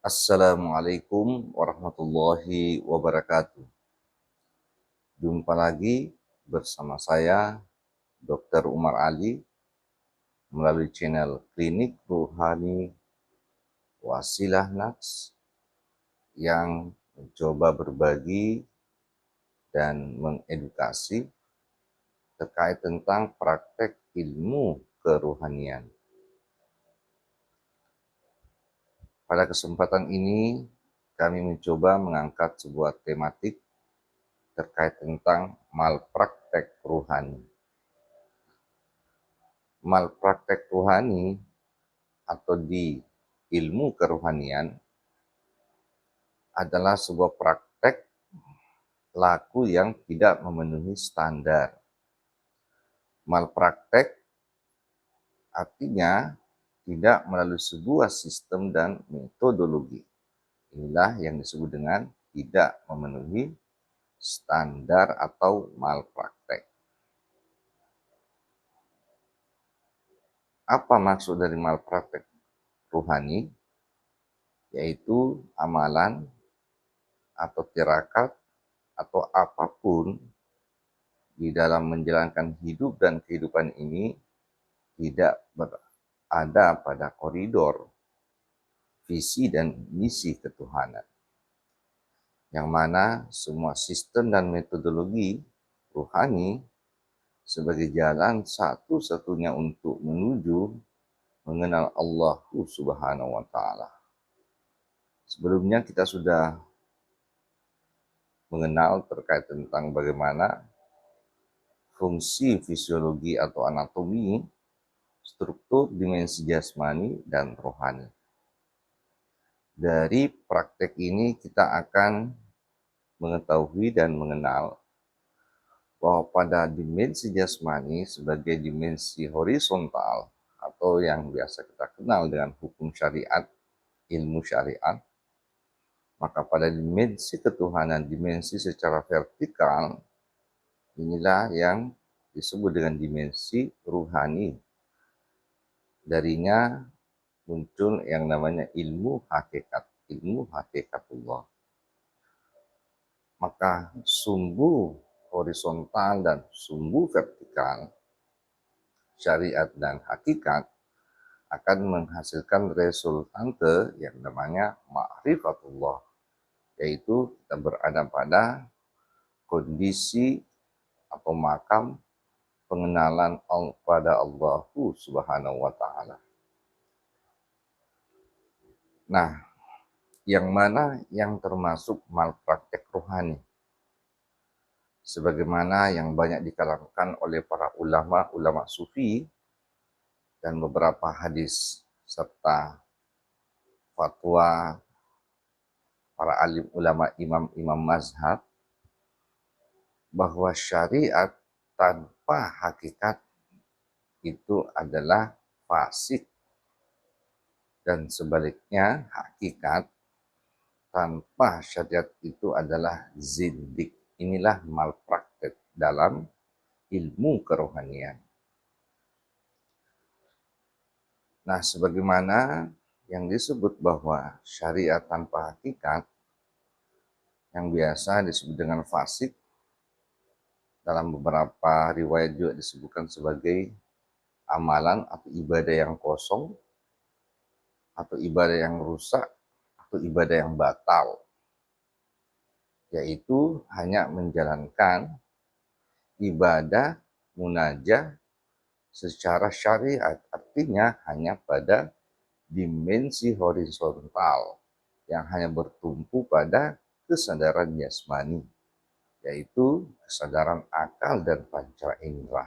Assalamualaikum warahmatullahi wabarakatuh. Jumpa lagi bersama saya, Dr. Umar Ali, melalui channel Klinik Ruhani Wasilah Nafs yang mencoba berbagi dan mengedukasi terkait tentang praktek ilmu keruhanian. Pada kesempatan ini, kami mencoba mengangkat sebuah tematik terkait tentang malpraktek ruhani. Malpraktek ruhani atau di ilmu keruhanian adalah sebuah praktek laku yang tidak memenuhi standar. Malpraktek artinya tidak melalui sebuah sistem dan metodologi. Inilah yang disebut dengan tidak memenuhi standar atau malpraktek. Apa maksud dari malpraktek ruhani? Yaitu amalan atau tirakat atau apapun di dalam menjalankan hidup dan kehidupan ini tidak berada pada koridor visi dan misi ketuhanan. Yang mana semua sistem dan metodologi ruhani sebagai jalan satu-satunya untuk menuju mengenal Allah Subhanahu wa Ta'ala. Sebelumnya kita sudah mengenal terkait tentang bagaimana fungsi fisiologi atau anatomi, struktur dimensi jasmani dan rohani. Dari praktek ini kita akan mengetahui dan mengenal bahwa pada dimensi jasmani sebagai dimensi horizontal atau yang biasa kita kenal dengan hukum syariat, ilmu syariat, maka pada dimensi ketuhanan, dimensi secara vertikal, inilah yang disebut dengan dimensi ruhani. Darinya muncul yang namanya ilmu hakikatullah. Maka sumbu horizontal dan sumbu vertikal, syariat dan hakikat akan menghasilkan resultante yang namanya ma'rifatullah, yaitu kita berada pada kondisi atau makam pengenalan pada Allah Subhanahu wa Ta'ala. Nah, yang mana yang termasuk malpraktek rohani? Sebagaimana yang banyak dikalamkan oleh para ulama sufi dan beberapa hadis serta fatwa para alim ulama imam mazhab, bahwa syariat tanpa hakikat itu adalah fasik, dan sebaliknya hakikat tanpa syariat itu adalah zindik. Inilah malpraktek dalam ilmu kerohanian. Nah, sebagaimana yang disebut bahwa syariat tanpa hakikat, yang biasa disebut dengan fasik, dalam beberapa riwayat juga disebutkan sebagai amalan atau ibadah yang kosong, atau ibadah yang rusak, atau ibadah yang batal, yaitu hanya menjalankan ibadah munajah secara syariat, artinya hanya pada dimensi horizontal yang hanya bertumpu pada kesadaran jasmani, yaitu kesadaran akal dan panca indera.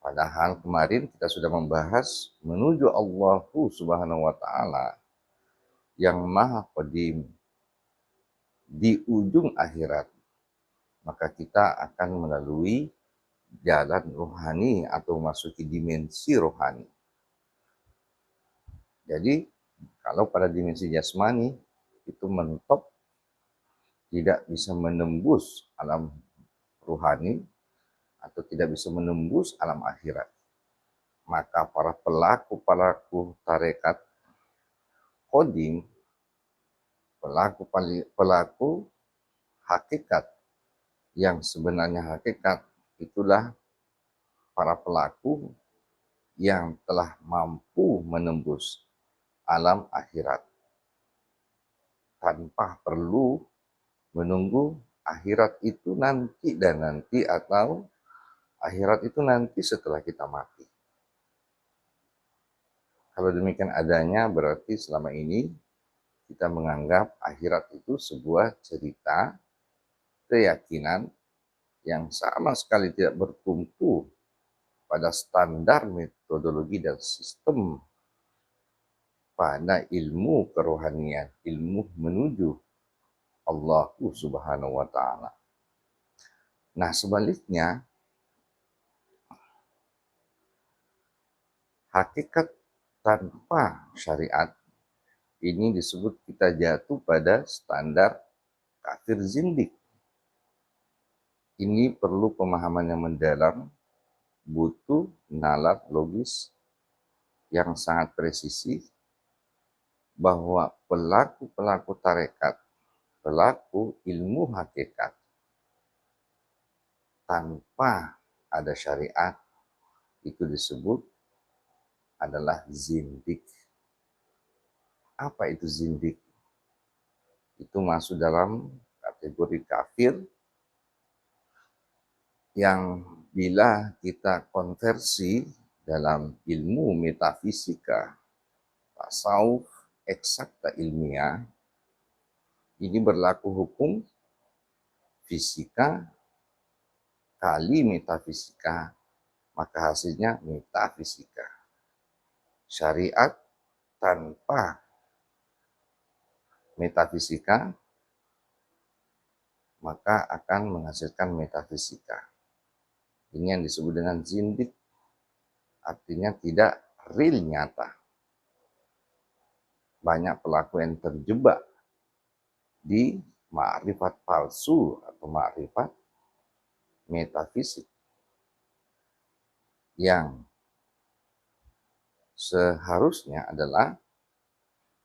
Padahal kemarin kita sudah membahas menuju Allah Subhanahu wa Ta'ala yang maha qadim di ujung akhirat, maka kita akan melalui jalan rohani atau masuki dimensi rohani. Jadi kalau pada dimensi jasmani itu mentok, tidak bisa menembus alam rohani atau tidak bisa menembus alam akhirat, maka para pelaku tarekat qadim, pelaku hakikat yang sebenarnya hakikat itulah para pelaku yang telah mampu menembus alam akhirat tanpa perlu menunggu akhirat itu nanti atau akhirat itu nanti setelah kita mati. Kalau demikian adanya berarti selama ini kita menganggap akhirat itu sebuah cerita keyakinan yang sama sekali tidak bertumpu pada standar metodologi dan sistem pada ilmu kerohanian, ilmu menuju Allah Subhanahu wa Ta'ala. Nah, sebaliknya, hakikat tanpa syariat ini disebut kita jatuh pada standar kafir zindik. Ini perlu pemahaman yang mendalam, butuh nalar logis yang sangat presisi bahwa pelaku-pelaku tarekat, pelaku ilmu hakikat tanpa ada syariat itu disebut adalah zindik. Apa itu zindik? Itu masuk dalam kategori kafir yang bila kita konversi dalam ilmu metafisika, tasawuf, eksakta ilmiah, ini berlaku hukum fisika kali metafisika, maka hasilnya metafisika. Syariat tanpa metafisika maka akan menghasilkan metafisika. Ini yang disebut dengan zindik, artinya tidak real nyata. Banyak pelaku yang terjebak di ma'rifat palsu atau ma'rifat metafisik yang seharusnya adalah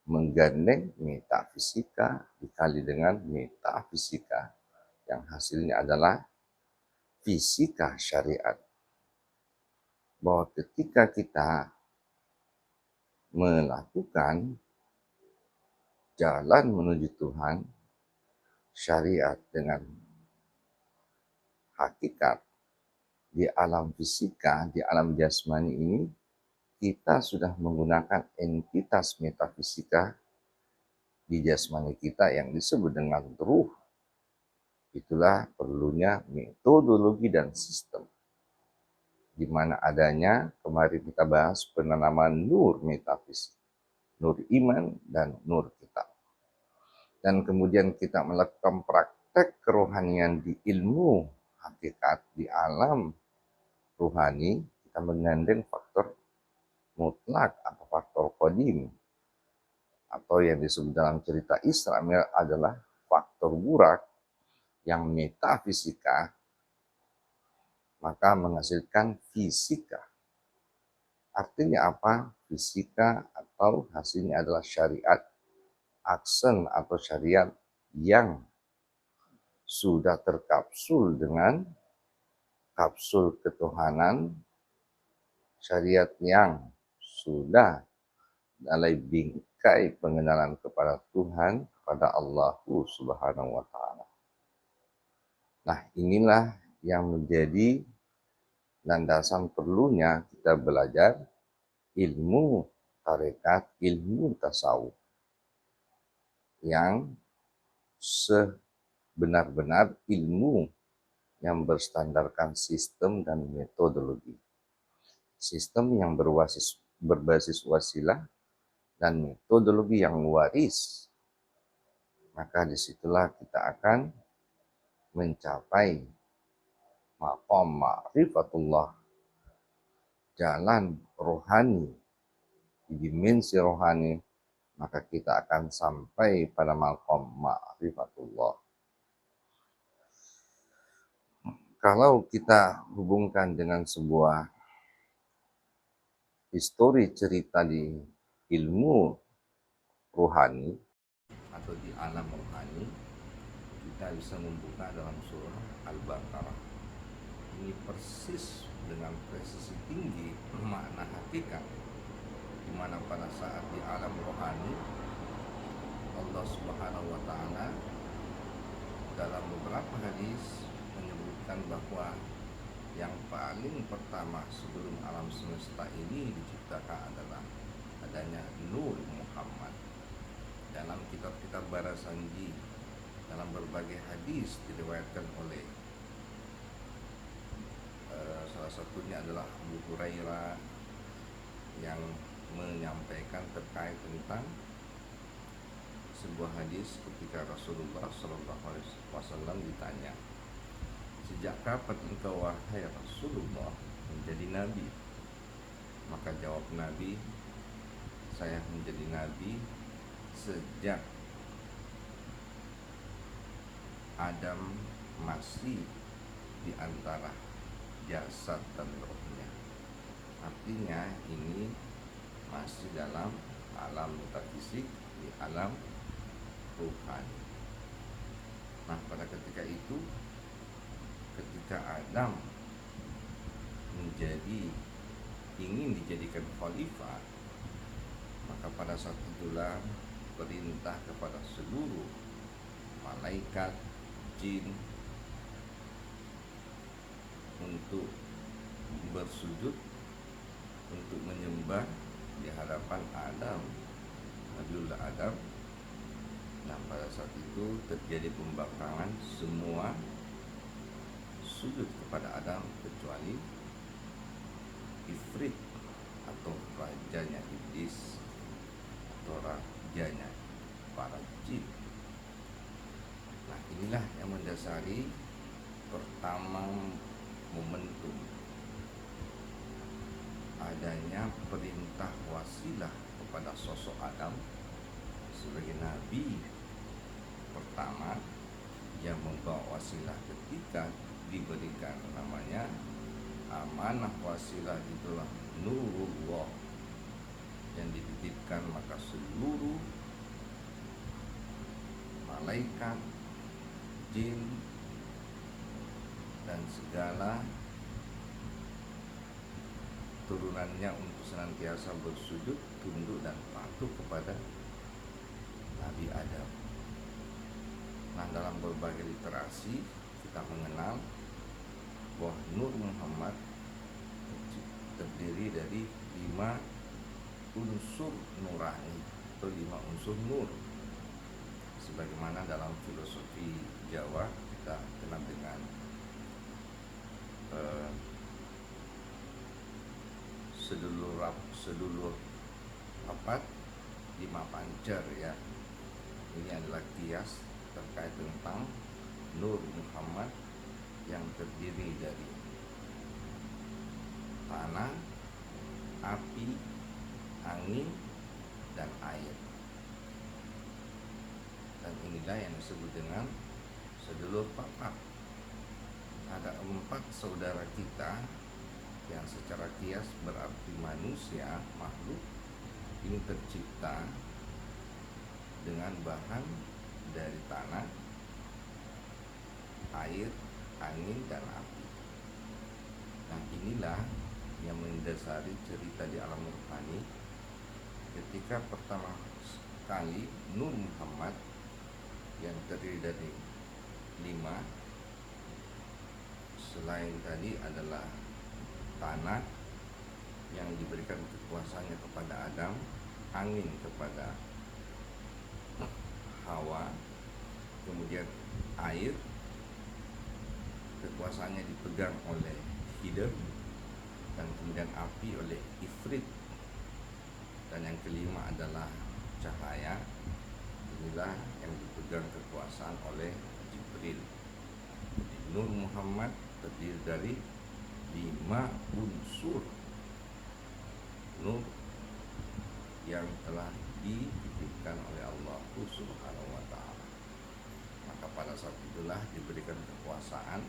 menggandeng metafisika dikali dengan metafisika yang hasilnya adalah fisika syariat. Bahwa ketika kita melakukan jalan menuju Tuhan, syariat dengan hakikat di alam fisika, di alam jasmani ini, kita sudah menggunakan entitas metafisika di jasmani kita yang disebut dengan ruh. Itulah perlunya metodologi dan sistem. Di mana adanya, kemarin kita bahas penanaman nur metafisik, nur iman dan nur kitab. Dan kemudian kita melakukan praktek kerohanian di ilmu hakikat, di alam rohani, kita menggandeng faktor mutlak atau faktor qadim, atau yang disebut dalam cerita Isra Mi'raj adalah faktor burak yang metafisika, maka menghasilkan fisika. Artinya apa? Fisika atau hasilnya adalah syariat, aksen atau syariat yang sudah terkapsul dengan kapsul ketuhanan, syariat yang sudah dalam bingkai pengenalan kepada Tuhan, kepada Allah Subhanahu wa Ta'ala. Nah, inilah yang menjadi landasan perlunya kita belajar ilmu tarekat, ilmu tasawuf yang sebenar-benar ilmu yang berstandarkan sistem dan metodologi. Sistem yang berbasis wasilah dan metodologi yang waris, maka disitulah kita akan mencapai maqam ma'rifatullah, jalan rohani, di dimensi rohani, maka kita akan sampai pada maqam ma'rifatullah. Kalau kita hubungkan dengan sebuah histori cerita di ilmu rohani atau di alam rohani, kita bisa membuka dalam surah Al-Baqarah. Ini persis dengan presisi tinggi makna hakikat, di mana pada saat di alam rohani Allah Subhanahu wa taala dalam beberapa hadis menyebutkan bahwa yang paling pertama sebelum alam semesta ini diciptakan adalah adanya Nur Muhammad. Dalam kitab-kitab Barasanji, dalam berbagai hadis diriwayatkan oleh salah satunya adalah Abu Hurairah yang menyampaikan terkait tentang sebuah hadis ketika Rasulullah SAW ditanya, "Sejak kapan engkau wahai Rasulullah menjadi nabi?" Maka jawab Nabi, "Saya menjadi nabi sejak Adam masih di antara jasad dan rohnya." Artinya ini masih dalam alam metafisik, di alam rohani. Nah, pada ketika itu, ketika Adam ingin dijadikan khalifah, maka pada saat itulah perintah kepada seluruh malaikat, jin untuk bersujud, untuk menyembah di hadapan Adam, Nabiullah Adam. Nah, pada saat itu terjadi pembangkangan, semua sujud kepada Adam kecuali Ifrit atau rajanya iblis atau rajanya para jin. Nah, inilah yang mendasari pertama momentum adanya perintah wasilah kepada sosok Adam sebagai nabi pertama yang membawa wasilah ketika diberikan namanya amanah wasilah, itulah Nurullah yang dititipkan, maka seluruh malaikat, jin, dan segala turunannya untuk senantiasa bersujud, tunduk, dan patuh kepada Nabi Adam. Nah, dalam berbagai literasi kita mengenal bahwa Nur Muhammad terdiri dari 5 unsur nurani atau 5 unsur nur. Sebagaimana dalam filosofi Jawa kita kenal dengan sedulur rapat 5 pancer ya. Ini adalah kias terkait tentang Nur Muhammad yang terdiri dari tanah, api, angin, dan air. Dan inilah yang disebut dengan sedulur papat. Ada 4 saudara kita yang secara kias berarti manusia, makhluk ini tercipta dengan bahan dari tanah, air, angin, dan api. Nah, inilah yang mendasari cerita di alam rohani ketika pertama kali Nur Muhammad yang terdiri dari 5, selain tadi adalah tanah yang diberikan kekuasaannya kepada Adam, angin kepada Hawa, kemudian air kekuasaannya dipegang oleh Hidr, dan kemudian api oleh Ifrit, dan yang kelima adalah cahaya. Inilah yang dipegang kekuasaan oleh Jibril. Nur Muhammad terdiri dari 5 unsur nur yang telah dititipkan oleh Allah Subhanahu wa ta'ala. Maka pada saat itulah diberikan kekuasaan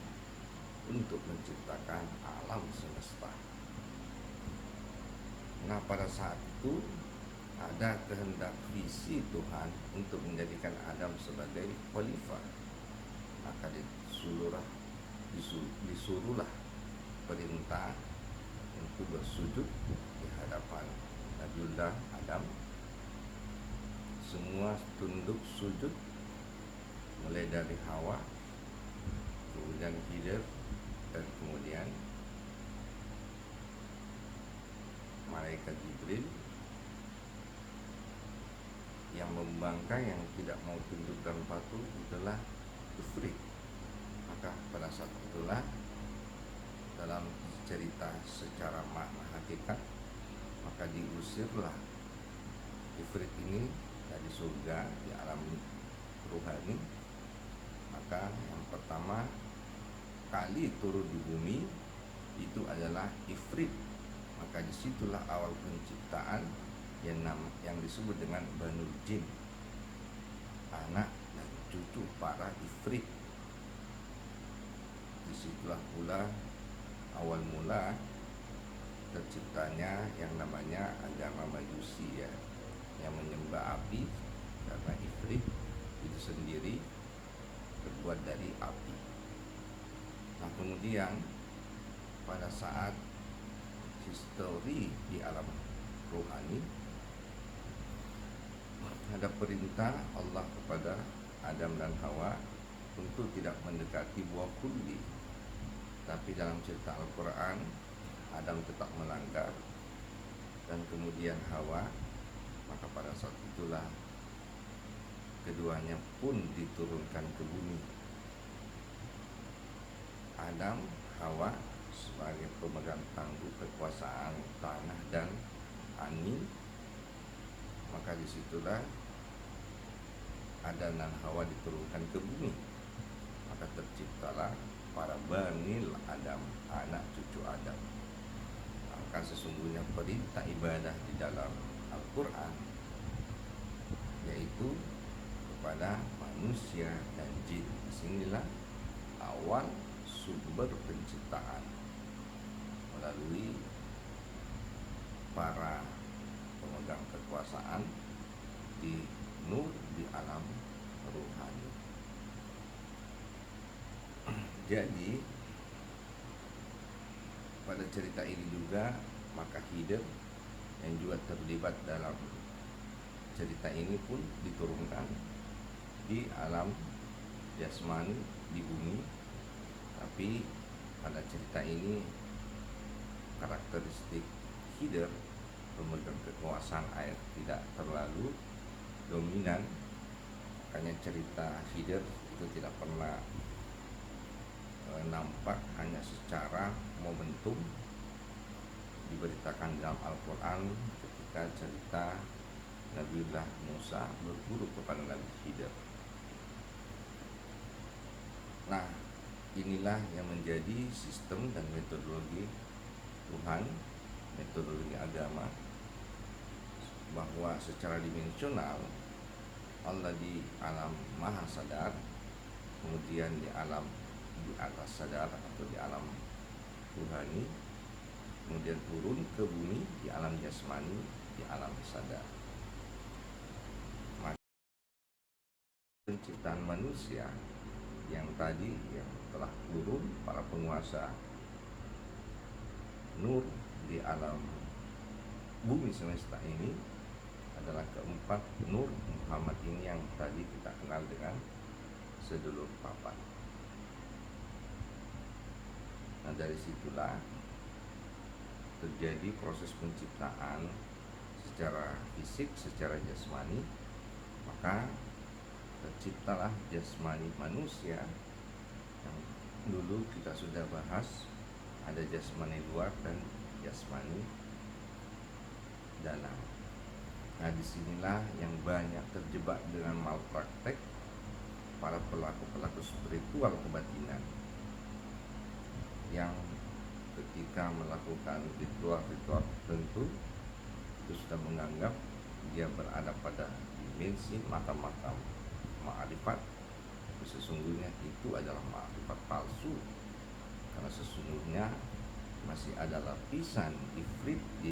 untuk menciptakan alam semesta. Nah, pada saat itu ada kehendak visi Tuhan untuk menjadikan Adam sebagai khalifah, maka disuruhlah perintah untuk bersujud di hadapan Nabiullah Adam. Semua tunduk sujud, mulai dari Hawa, kemudian Khidir, dan kemudian malaikat Jibril. Yang membangkang, yang tidak mau tunduk dan patuh itulah Ifrit. Maka pada saat itulah dalam cerita secara makna hakikat, maka diusirlah Ifrit ini dari surga di alam ruhani. Maka yang pertama kali turun di bumi itu adalah Ifrit. Maka disitulah awal penciptaan yang disebut dengan Banul Jin, anak dan cucu para Ifrit. Disitulah pula awal mula terciptanya yang namanya agama Majusi, ya, yang menyembah api, karena Ifrit itu sendiri terbuat dari api. Nah, kemudian pada saat histori di alam rohani, ada perintah Allah kepada Adam dan Hawa untuk tidak mendekati buah kulli. Tapi dalam cerita Al-Quran, Adam tetap melanggar, dan kemudian Hawa. Maka pada saat itulah keduanya pun diturunkan ke bumi. Adam, Hawa sebagai pemegang tangguh kekuasaan tanah dan angin. Maka disitulah Adam dan Hawa diturunkan ke bumi. Maka terciptalah para Banil Adam, anak cucu Adam. Maka sesungguhnya perintah ibadah di dalam Al-Quran yaitu kepada manusia dan jin. Disinilah awal sumber penciptaan, melalui para pemegang kekuasaan di nur di alam ruhani. Jadi pada cerita ini juga maka Khidir yang juga terlibat dalam cerita ini pun diturunkan di alam jasmani di bumi. Tapi pada cerita ini karakteristik Khidir, pemegang kekuasaan air, tidak terlalu dominan. Makanya cerita Khidir itu tidak pernah nampak, hanya secara momentum diberitakan dalam Al-Quran ketika cerita Nabiullah Musa berguru kepada Nabi Khidir. Nah, inilah yang menjadi sistem dan metodologi Tuhan, metodologi agama, bahwa secara dimensional Allah di alam maha sadar, kemudian di alam di atas sadar atau di alam ruhani, kemudian turun ke bumi di alam jasmani, di alam sadar. Maka penciptaan manusia yang tadi yang telah turun, para penguasa nur di alam bumi semesta ini, adalah keempat nur Muhammad ini yang tadi kita kenal dengan sedulur papat. Nah, dari situlah terjadi proses penciptaan secara fisik, secara jasmani. Maka terciptalah jasmani manusia yang dulu kita sudah bahas, ada jasmani luar dan jasmani dalam. Nah, disinilah yang banyak terjebak dengan malpraktek para pelaku-pelaku spiritual kebatinan, yang ketika melakukan ritual-ritual tertentu itu sudah menganggap dia berada pada dimensi makam-makam ma'rifat. Sesungguhnya itu adalah ma'rifat palsu, karena sesungguhnya masih ada lapisan ifrit di